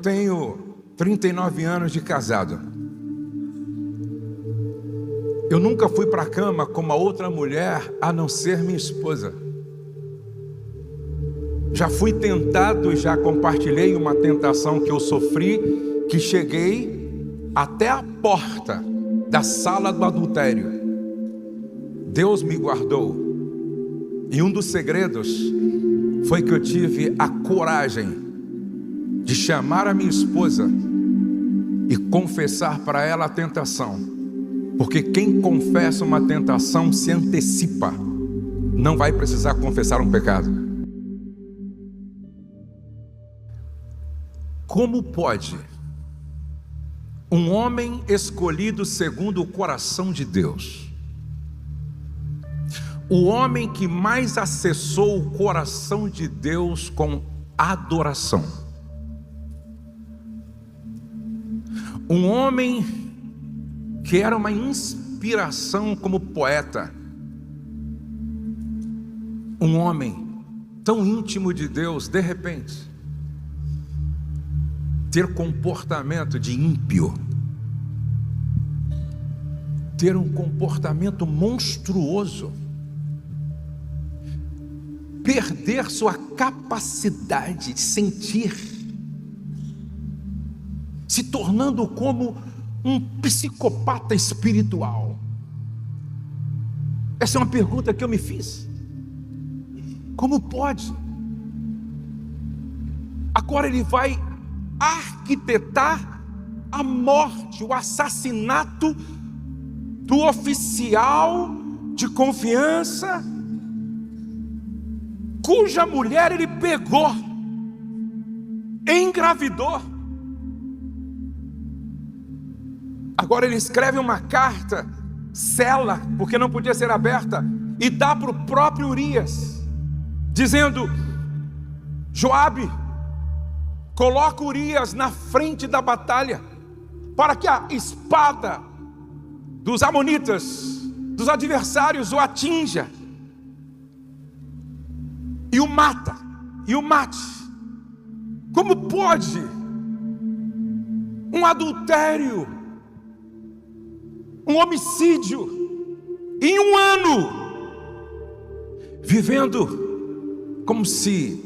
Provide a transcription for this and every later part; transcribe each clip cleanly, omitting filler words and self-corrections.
Tenho 39 anos de casado. Eu nunca fui para a cama com uma outra mulher a não ser minha esposa. Já fui tentado e já compartilhei uma tentação que eu sofri, que cheguei até a porta da sala do adultério. Deus me guardou. E um dos segredos foi que eu tive a coragem de chamar a minha esposa e confessar para ela a tentação. Porque quem confessa uma tentação se antecipa, não vai precisar confessar um pecado. Como pode um homem escolhido segundo o coração de Deus, o homem que mais acessou o coração de Deus com adoração, um homem que era uma inspiração como poeta, um homem tão íntimo de Deus, de repente ter comportamento de ímpio, ter um comportamento monstruoso, perder sua capacidade de sentir, se tornando como um psicopata espiritual. Essa é uma pergunta que eu me fiz. Como pode? Agora ele vai arquitetar a morte, o assassinato do oficial de confiança, cuja mulher ele pegou, engravidou. Agora ele escreve uma carta, sela, porque não podia ser aberta, e dá para o próprio Urias, dizendo: Joabe, coloca Urias na frente da batalha, para que a espada dos amonitas, dos adversários, o atinja e o mate. Como pode um adultério, um homicídio, em um ano, vivendo como se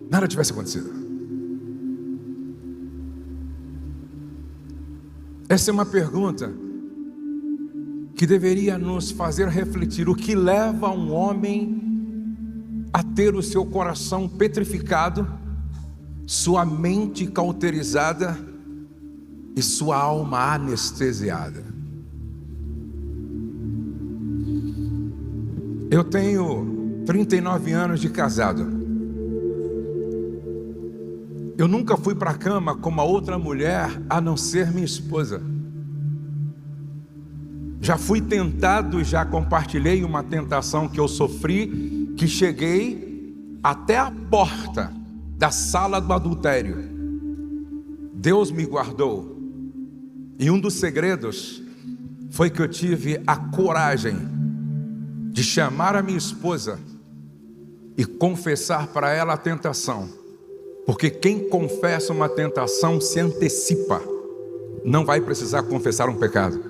nada tivesse acontecido? Essa é uma pergunta que deveria nos fazer refletir. O que leva um homem a ter o seu coração petrificado, sua mente cauterizada e sua alma anestesiada? Eu tenho 39 anos de casado. Eu nunca fui para a cama com uma outra mulher a não ser minha esposa. Já fui tentado e já compartilhei uma tentação que eu sofri, que cheguei até a porta da sala do adultério. Deus me guardou. E um dos segredos foi que eu tive a coragem de chamar a minha esposa e confessar para ela a tentação. Porque quem confessa uma tentação se antecipa, não vai precisar confessar um pecado.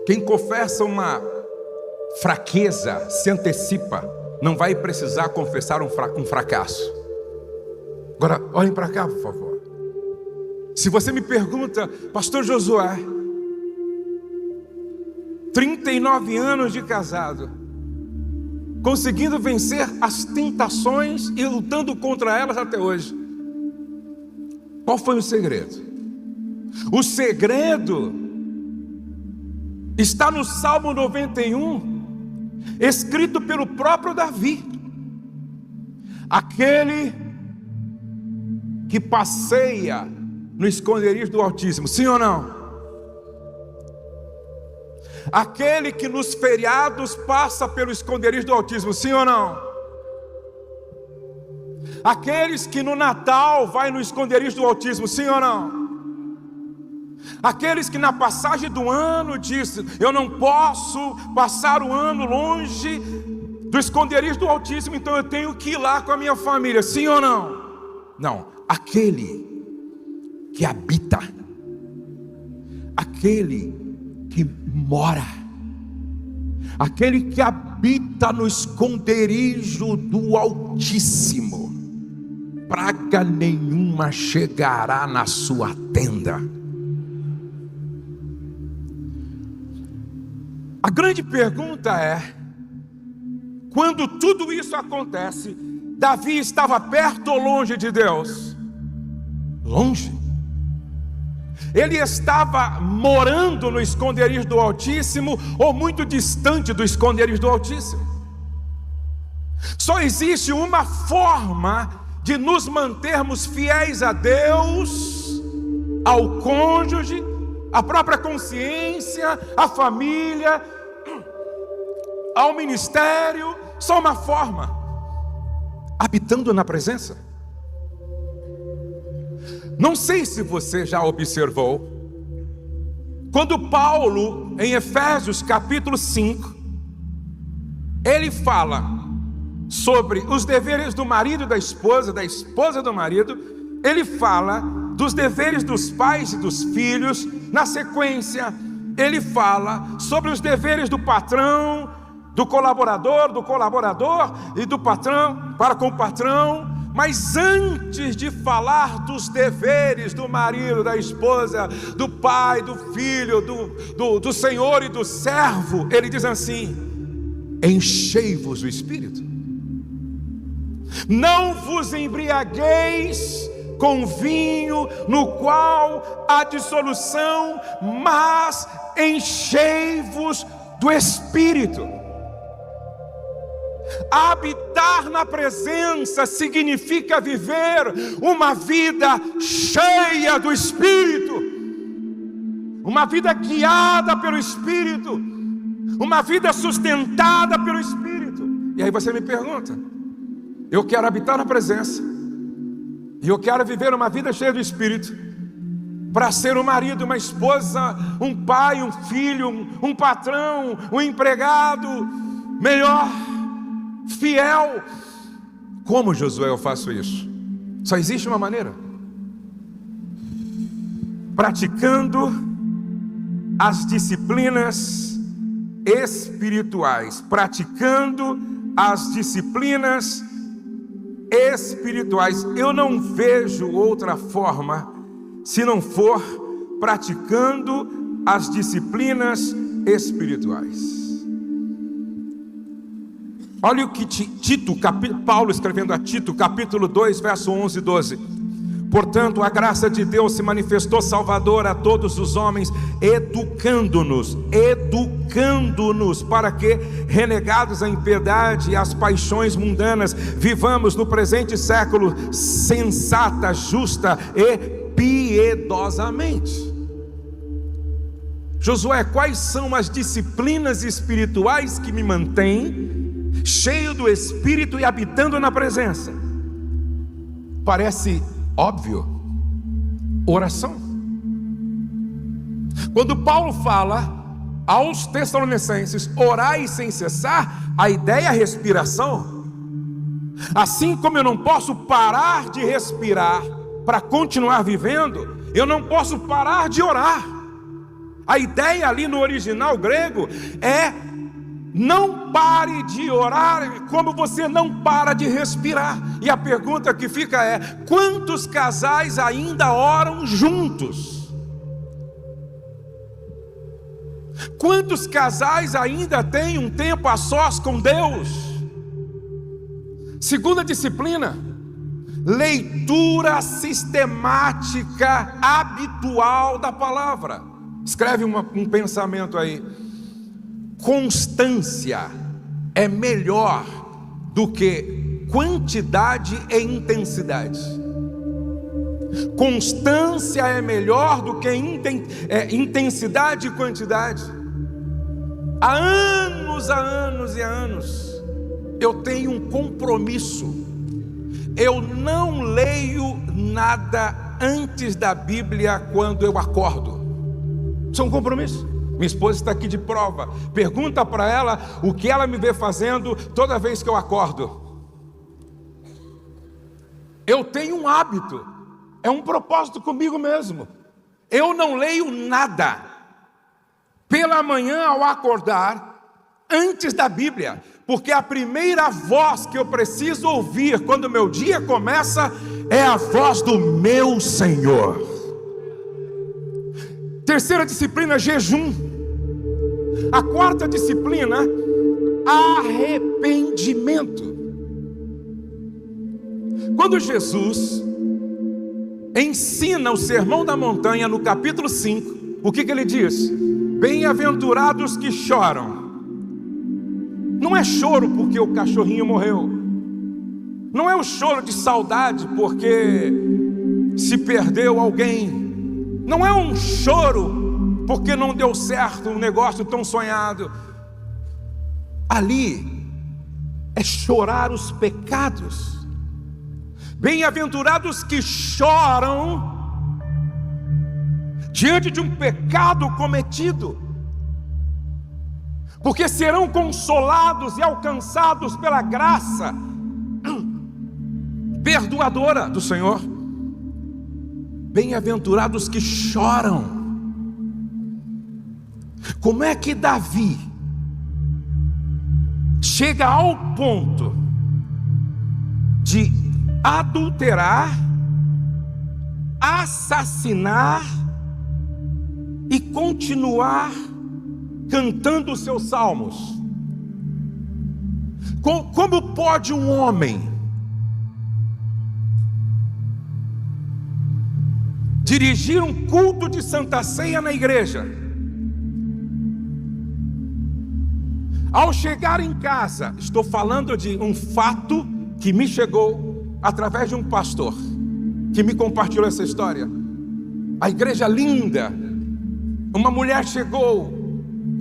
Quem confessa uma fraqueza se antecipa, não vai precisar confessar um fracasso. Agora, olhem para cá, por favor. Se você me pergunta, pastor Josué, 39 anos de casado, conseguindo vencer as tentações e lutando contra elas até hoje, qual foi o segredo? O segredo está no Salmo 91, escrito pelo próprio Davi. Aquele que passeia no esconderijo do Altíssimo, sim ou não? Aquele que nos feriados passa pelo esconderijo do Altíssimo, sim ou não? Aqueles que no Natal vai no esconderijo do Altíssimo, sim ou não? Aqueles que na passagem do ano dizem: eu não posso passar o ano longe do esconderijo do Altíssimo, então eu tenho que ir lá com a minha família, sim ou não? Não, aquele que habita, aquele que mora, aquele que habita no esconderijo do Altíssimo, praga nenhuma chegará na sua tenda. A grande pergunta é: quando tudo isso acontece, Davi estava perto ou longe de Deus? Longe. Ele estava morando no esconderijo do Altíssimo ou muito distante do esconderijo do Altíssimo? Só existe uma forma de nos mantermos fiéis a Deus, ao cônjuge, à própria consciência, à família, ao ministério. Só uma forma: habitando na presença. Não sei se você já observou, quando Paulo, em Efésios capítulo 5, ele fala sobre os deveres do marido e da esposa do marido, ele fala dos deveres dos pais e dos filhos. Na sequência, ele fala sobre os deveres do patrão, do colaborador e do patrão para com o patrão. Mas antes de falar dos deveres do marido, da esposa, do pai, do filho, do senhor e do servo, ele diz assim: enchei-vos do Espírito. Não vos embriagueis com vinho, no qual há dissolução, mas enchei-vos do Espírito. Habitar na presença significa viver uma vida cheia do Espírito, uma vida guiada pelo Espírito, uma vida sustentada pelo Espírito. E aí você me pergunta: eu quero habitar na presença e eu quero viver uma vida cheia do Espírito, para ser um marido, uma esposa, um pai, um filho, um patrão, um empregado melhor, fiel. Como, Josué, eu faço isso? Só existe uma maneira: praticando as disciplinas espirituais. Praticando as disciplinas espirituais. Eu não vejo outra forma se não for praticando as disciplinas espirituais. Olha o que Paulo escrevendo a Tito, capítulo 2, verso 11 e 12. Portanto, a graça de Deus se manifestou salvadora a todos os homens, educando-nos, para que, renegados à impiedade e às paixões mundanas, vivamos no presente século sensata, justa e piedosamente. Josué, quais são as disciplinas espirituais que me mantêm cheio do Espírito e habitando na presença? Parece óbvio: oração. Quando Paulo fala aos Tessalonicenses, orai sem cessar, a ideia é respiração. Assim como eu não posso parar de respirar para continuar vivendo, eu não posso parar de orar. A ideia ali no original grego é: não pare de orar como você não para de respirar. E a pergunta que fica é: quantos casais ainda oram juntos? Quantos casais ainda têm um tempo a sós com Deus? Segunda disciplina: leitura sistemática, habitual da palavra. Escreve um pensamento aí: constância é melhor do que quantidade e intensidade. Constância é melhor do que intensidade e quantidade. Há anos e anos eu tenho um compromisso: eu não leio nada antes da Bíblia quando eu acordo. Isso é um compromisso. Minha esposa está aqui de prova. Pergunta para ela o que ela me vê fazendo toda vez que eu acordo. Eu tenho um hábito é um propósito comigo mesmo. Eu não leio nada pela manhã ao acordar antes da Bíblia, porque a primeira voz que eu preciso ouvir quando o meu dia começa é a voz do meu Senhor. Terceira disciplina, jejum. A quarta disciplina, arrependimento. Quando Jesus ensina o Sermão da Montanha no capítulo 5, o que ele diz? Bem-aventurados que choram. Não é choro porque o cachorrinho morreu. Não é o choro de saudade porque se perdeu alguém. Não é um choro porque não deu certo um negócio tão sonhado. Ali é chorar os pecados. Bem-aventurados que choram diante de um pecado cometido, porque serão consolados e alcançados pela graça perdoadora do Senhor. Bem-aventurados que choram. Como é que Davi chega ao ponto de adulterar, assassinar e continuar cantando os seus salmos? Como pode um homem dirigir um culto de Santa Ceia na igreja, ao chegar em casa, estou falando de um fato que me chegou através de um pastor que me compartilhou essa história. A igreja linda, uma mulher chegou,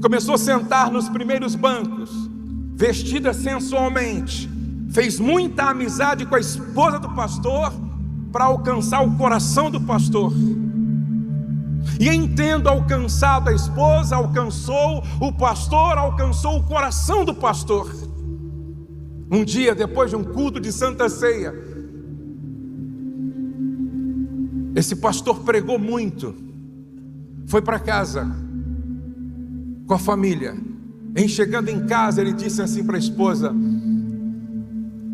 começou a sentar nos primeiros bancos, vestida sensualmente, fez muita amizade com a esposa do pastor para alcançar o coração do pastor. E em tendo alcançado a esposa, alcançou o pastor, alcançou o coração do pastor. Um dia, depois de um culto de Santa Ceia, esse pastor pregou muito, foi para casa com a família. Em chegando em casa, ele disse assim para a esposa: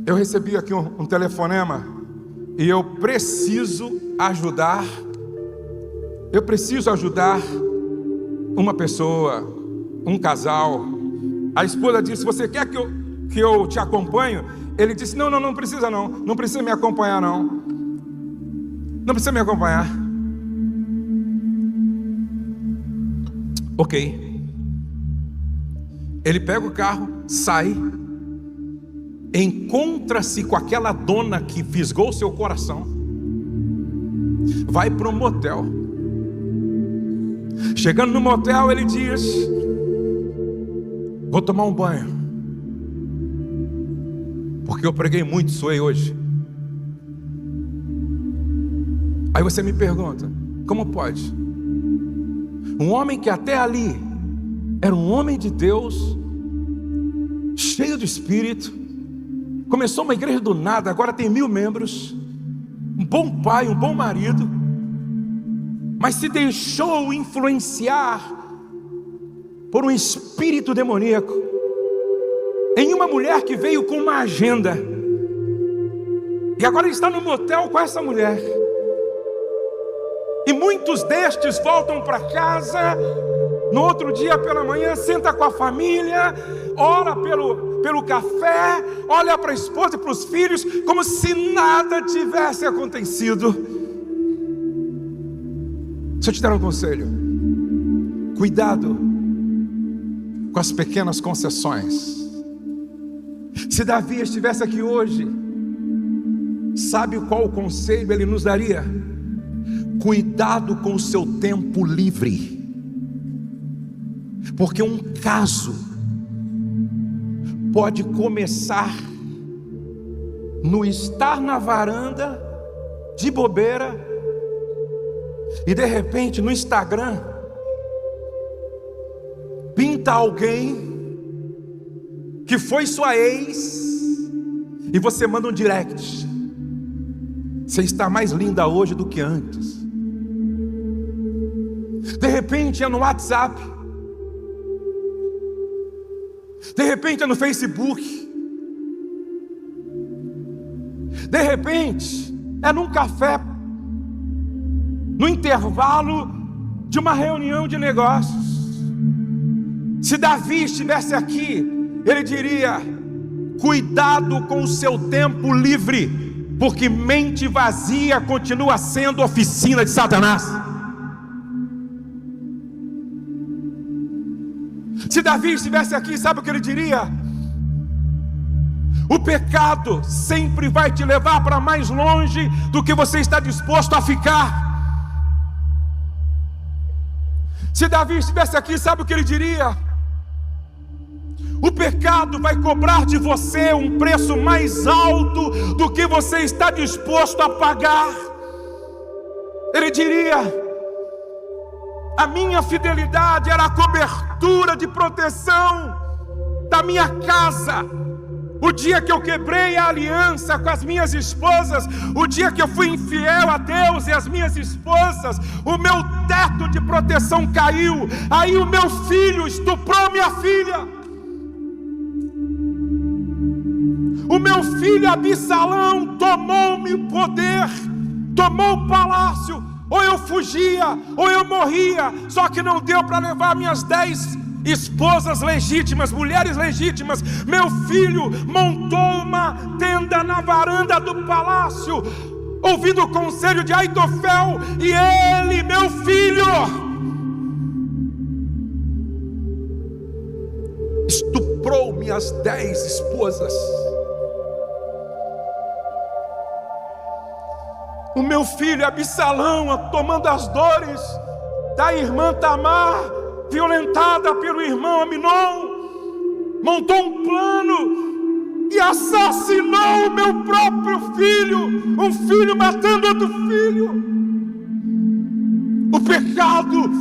eu recebi aqui um telefonema e eu preciso ajudar uma pessoa, um casal. A esposa disse: você quer que eu te acompanhe? Ele disse: não precisa não precisa me acompanhar não precisa me acompanhar. Ok. Ele pega o carro, sai, encontra-se com aquela dona que fisgou seu coração, vai para um motel. Chegando no motel, ele diz: vou tomar um banho, porque eu preguei muito, suei hoje. Aí você me pergunta: como pode? Um homem que até ali era um homem de Deus, cheio de Espírito, começou uma igreja do nada, agora tem 1000 membros, um bom pai, um bom marido, mas se deixou influenciar por um espírito demoníaco em uma mulher que veio com uma agenda, e agora ele está no motel com essa mulher. E muitos destes voltam para casa no outro dia pela manhã, senta com a família, ora pelo café, olha para a esposa e para os filhos, como se nada tivesse acontecido. Deixa eu te dar um conselho: cuidado com as pequenas concessões. Se Davi estivesse aqui hoje, sabe qual o conselho ele nos daria? Cuidado com o seu tempo livre, porque um caso pode começar no estar na varanda de bobeira e de repente no Instagram pinta alguém que foi sua ex e você manda um direct: Você está mais linda hoje do que antes. De repente é no WhatsApp. De repente é no Facebook. De repente é num café, no intervalo de uma reunião de negócios. Se Davi estivesse aqui, ele diria: cuidado com o seu tempo livre, porque mente vazia continua sendo oficina de Satanás. Se Davi estivesse aqui, sabe o que ele diria? O pecado sempre vai te levar para mais longe do que você está disposto a ficar. Se Davi estivesse aqui, sabe o que ele diria? O pecado vai cobrar de você um preço mais alto do que você está disposto a pagar. Ele diria: a minha fidelidade era a cobertura de proteção da minha casa. O dia que eu quebrei a aliança com as minhas esposas, o dia que eu fui infiel a Deus e as minhas esposas, o meu teto de proteção caiu. Aí o meu filho estuprou minha filha. O meu filho Absalão tomou-me o poder, tomou o palácio. Ou eu fugia, ou eu morria. Só que não deu para levar minhas 10 esposas legítimas, mulheres legítimas. Meu filho montou uma tenda na varanda do palácio, ouvindo o conselho de Aitofel, e ele, meu filho, estuprou minhas 10 esposas. O meu filho Absalão, tomando as dores da irmã Tamar, violentada pelo irmão Aminon, montou um plano e assassinou o meu próprio filho, um filho matando outro filho. O pecado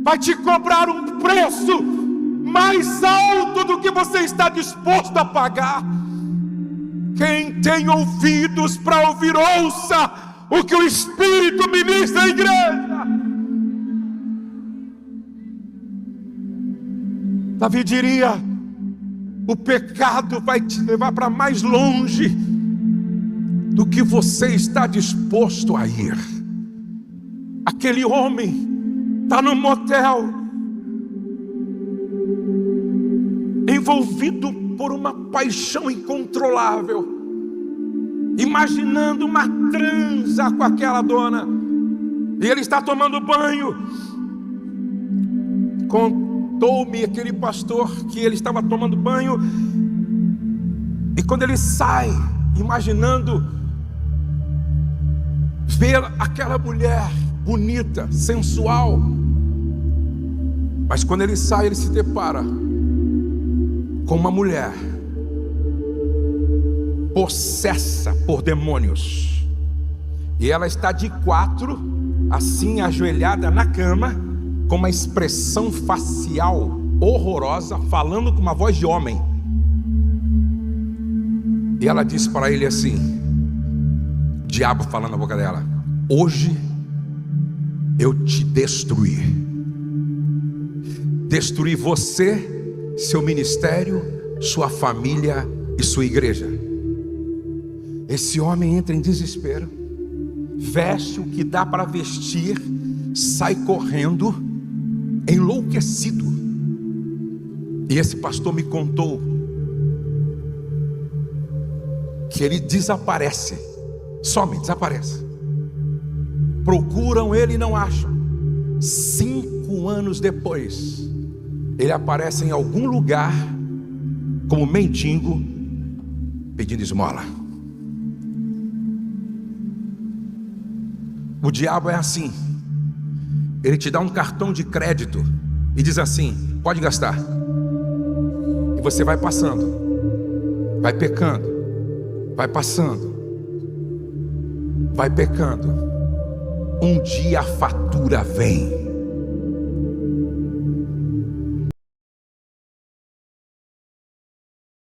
vai te cobrar um preço mais alto do que você está disposto a pagar. Quem tem ouvidos para ouvir, ouça o que o Espírito ministra à igreja. Davi diria: o pecado vai te levar para mais longe do que você está disposto a ir. Aquele homem está no motel, envolvido por uma paixão incontrolável, imaginando uma transa com aquela dona, e ele está tomando banho. Contou-me aquele pastor que ele estava tomando banho, e quando ele sai, imaginando ver aquela mulher bonita, sensual, mas quando ele sai, ele se depara com uma mulher possessa por demônios, e ela está de 4, assim ajoelhada na cama, com uma expressão facial horrorosa, falando com uma voz de homem. E ela disse para ele assim, o diabo falando na boca dela: hoje eu te destruí você, seu ministério, sua família e sua igreja. Esse homem entra em desespero, veste o que dá para vestir, sai correndo, enlouquecido. E esse pastor me contou que ele desaparece, some, desaparece. Procuram ele e não acham. 5 anos depois, ele aparece em algum lugar como mendigo, pedindo esmola. O diabo é assim. Ele te dá um cartão de crédito e diz assim: pode gastar. E você vai passando, vai pecando, vai passando, vai pecando. Um dia a fatura vem.